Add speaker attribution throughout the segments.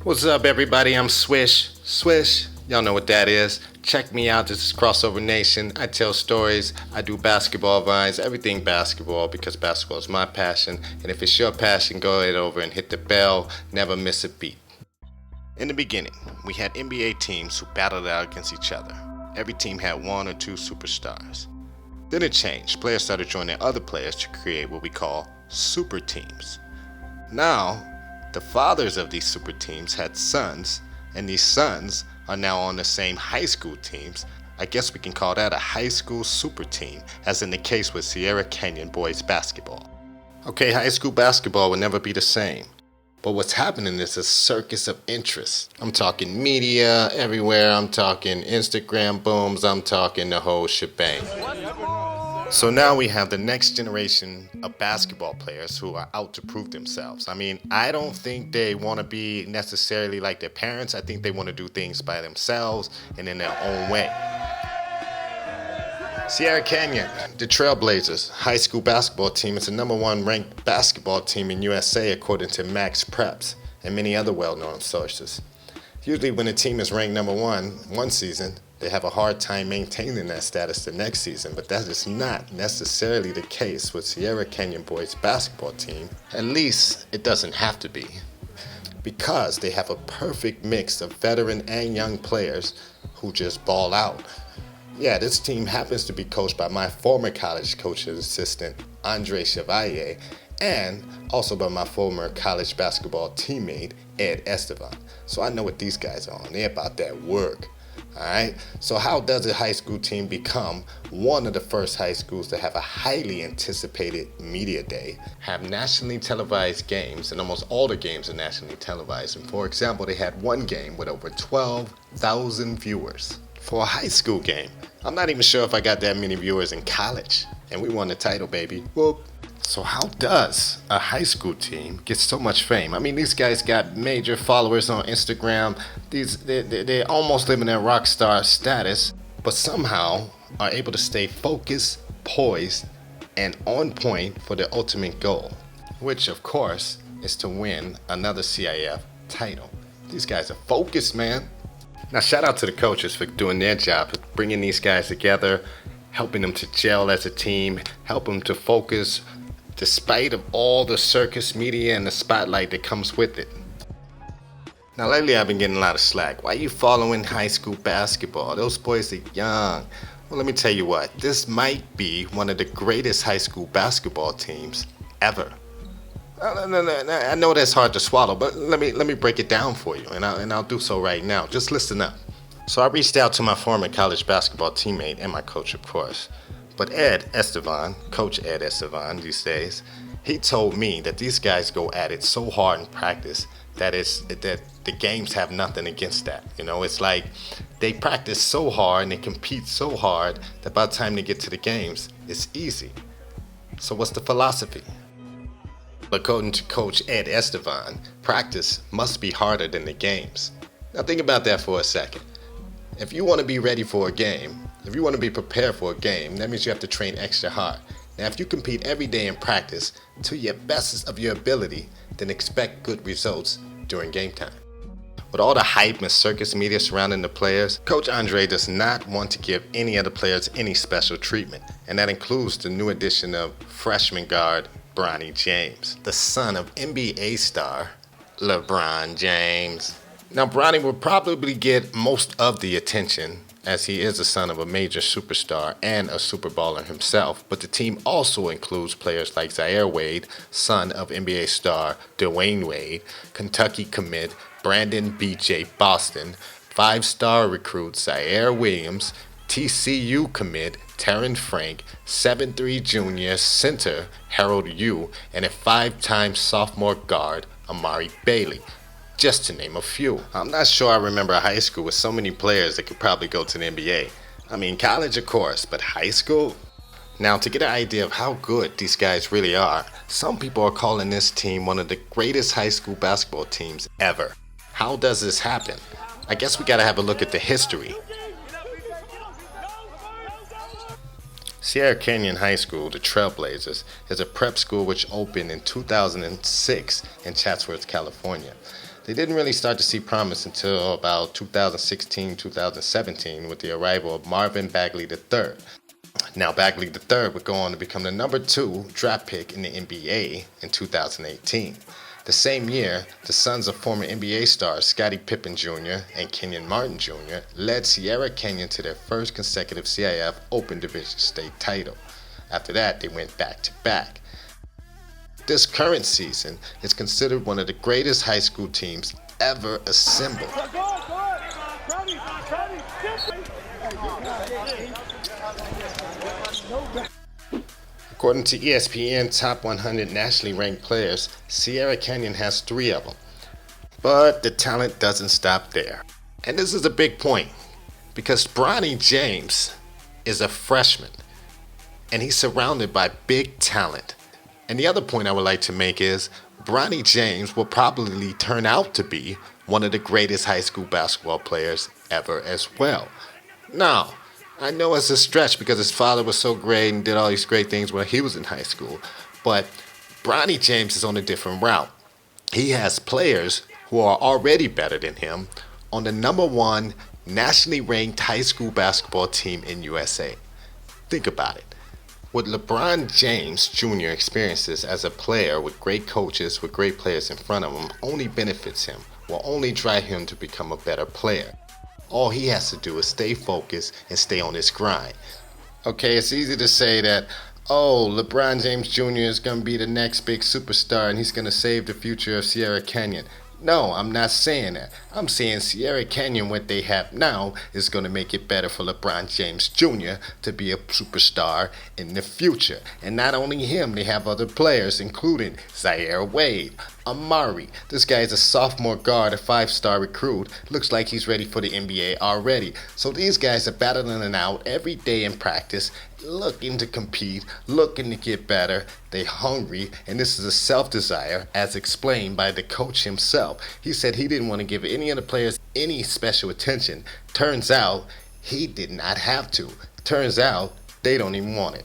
Speaker 1: What's up, everybody? I'm Swish. Swish, y'all know what that is. Check me out. This is Crossover Nation. I tell stories. I do basketball vines, everything basketball because basketball is my passion. And if it's your passion, go ahead over and hit the bell. Never miss a beat. In the beginning, we had NBA teams who battled out against each other. Every team had one or two superstars. Then it changed. Players started joining other players to create what we call super teams. Now, the fathers of these super teams had sons, and these sons are now on the same high school teams. I guess we can call that a high school super team, as in the case with Sierra Canyon boys basketball. Okay, high school basketball will never be the same. But what's happening is a circus of interest. I'm talking media everywhere, I'm talking Instagram booms, I'm talking the whole shebang. So now we have the next generation of basketball players who are out to prove themselves. I mean, I don't think they want to be necessarily like their parents. I think they want to do things by themselves and in their own way. Sierra Canyon, the Trailblazers high school basketball team, is the #1 ranked basketball team in USA according to Max Preps and many other well-known sources. Usually when a team is ranked #1 one season, they have a hard time maintaining that status the next season, but that is not necessarily the case with Sierra Canyon boys basketball team. At least it doesn't have to be, because they have a perfect mix of veteran and young players who just ball out. Yeah, this team happens to be coached by my former college coach's assistant, Andre Chevalier, and also by my former college basketball teammate, Ed Estevan. So I know what these guys are on. They're about that work. Alright, so how does a high school team become one of the first high schools to have a highly anticipated media day, have nationally televised games, and almost all the games are nationally televised? And for example, they had one game with over 12,000 viewers for a high school game. I'm not even sure if I got that many viewers in college, and we won the title, baby. Whoop. So how does a high school team get so much fame? I mean, these guys got major followers on Instagram. They're almost living their rock star status, but somehow are able to stay focused, poised, and on point for their ultimate goal, which of course is to win another CIF title. These guys are focused, man. Now shout out to the coaches for doing their job, bringing these guys together, helping them to gel as a team, help them to focus despite of all the circus media and the spotlight that comes with it. Now lately I've been getting a lot of slack. Why are you following high school basketball? Those boys are young. Well, let me tell you what, this might be one of the greatest high school basketball teams ever. I know that's hard to swallow, but let me break it down for you, and I'll do so right now. Just listen up. So I reached out to my former college basketball teammate and my coach, of course. But Ed Estevan, Coach Ed Estevan these days, he told me that these guys go at it so hard in practice that the games have nothing against that. You know, it's like they practice so hard and they compete so hard that by the time they get to the games, it's easy. So what's the philosophy? According to Coach Ed Estevan, practice must be harder than the games. Now think about that for a second. If you want to be ready for a game, if you want to be prepared for a game, that means you have to train extra hard. Now, if you compete every day in practice to your best of your ability, then expect good results during game time. With all the hype and circus media surrounding the players, Coach Andre does not want to give any of the players any special treatment, and that includes the new addition of freshman guard Bronny James, the son of NBA star LeBron James. Now, Bronny will probably get most of the attention as he is the son of a major superstar and a super baller himself, but the team also includes players like Zaire Wade, son of NBA star Dwayne Wade, Kentucky commit Brandon B.J. Boston, five-star recruit Zaire Williams, TCU commit Terran Frank, 7'3" junior center Harold Yu, and a five-time sophomore guard Amari Bailey, just to name a few. I'm not sure I remember a high school with so many players that could probably go to the NBA. I mean, college of course, but high school? Now, to get an idea of how good these guys really are, some people are calling this team one of the greatest high school basketball teams ever. How does this happen? I guess we gotta have a look at the history. Sierra Canyon High School, the Trailblazers, is a prep school which opened in 2006 in Chatsworth, California. They didn't really start to see promise until about 2016-2017 with the arrival of Marvin Bagley III. Now, Bagley III would go on to become the number 2 draft pick in the NBA in 2018. The same year, the sons of former NBA stars Scottie Pippen Jr. and Kenyon Martin Jr. led Sierra Canyon to their first consecutive CIF Open Division State title. After that, they went back-to-back. This current season is considered one of the greatest high school teams ever assembled. According to ESPN Top 100 nationally ranked players, Sierra Canyon has 3 of them. But the talent doesn't stop there. And this is a big point, because Bronny James is a freshman, and he's surrounded by big talent. And the other point I would like to make is, Bronny James will probably turn out to be one of the greatest high school basketball players ever as well. Now, I know it's a stretch because his father was so great and did all these great things when he was in high school, but Bronny James is on a different route. He has players who are already better than him on the number 1 nationally ranked high school basketball team in USA. Think about it. What LeBron James Jr. experiences as a player with great coaches, with great players in front of him, only benefits him, will only drive him to become a better player. All he has to do is stay focused and stay on his grind. Okay, it's easy to say that, oh, LeBron James Jr. is going to be the next big superstar and he's going to save the future of Sierra Canyon. No, I'm not saying that. I'm saying Sierra Canyon, what they have now, is going to make it better for LeBron James Jr. to be a superstar in the future. And not only him, they have other players, including Zaire Wade, Amari. This guy is a sophomore guard, a 5-star recruit. Looks like he's ready for the NBA already. So these guys are battling it out every day in practice, looking to compete, looking to get better. They're hungry, and this is a self-desire, as explained by the coach himself. He said he didn't want to give any of the players any special attention. Turns out, he did not have to. Turns out, they don't even want it.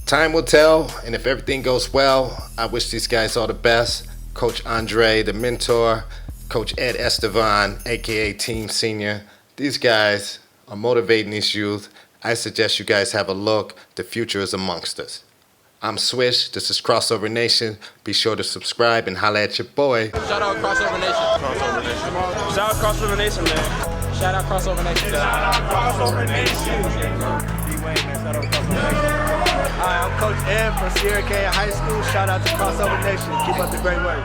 Speaker 1: Time will tell, and if everything goes well, I wish these guys all the best. Coach Andre, the mentor, Coach Ed Estevan, aka Team Senior. These guys are motivating these youth. I suggest you guys have a look. The future is amongst us. I'm Swish. This is Crossover Nation. Be sure to subscribe and holla at your boy.
Speaker 2: Shout out Crossover Nation. Crossover Nation.
Speaker 3: Shout out Crossover Nation, man.
Speaker 2: Shout out Crossover Nation.
Speaker 3: Shout out Crossover Nation. D-Wayne, man. Shout out Crossover Nation. Hi, I'm Coach Ed from Sierra Canyon High School. Shout out to Crossover Nation. Keep up the great work.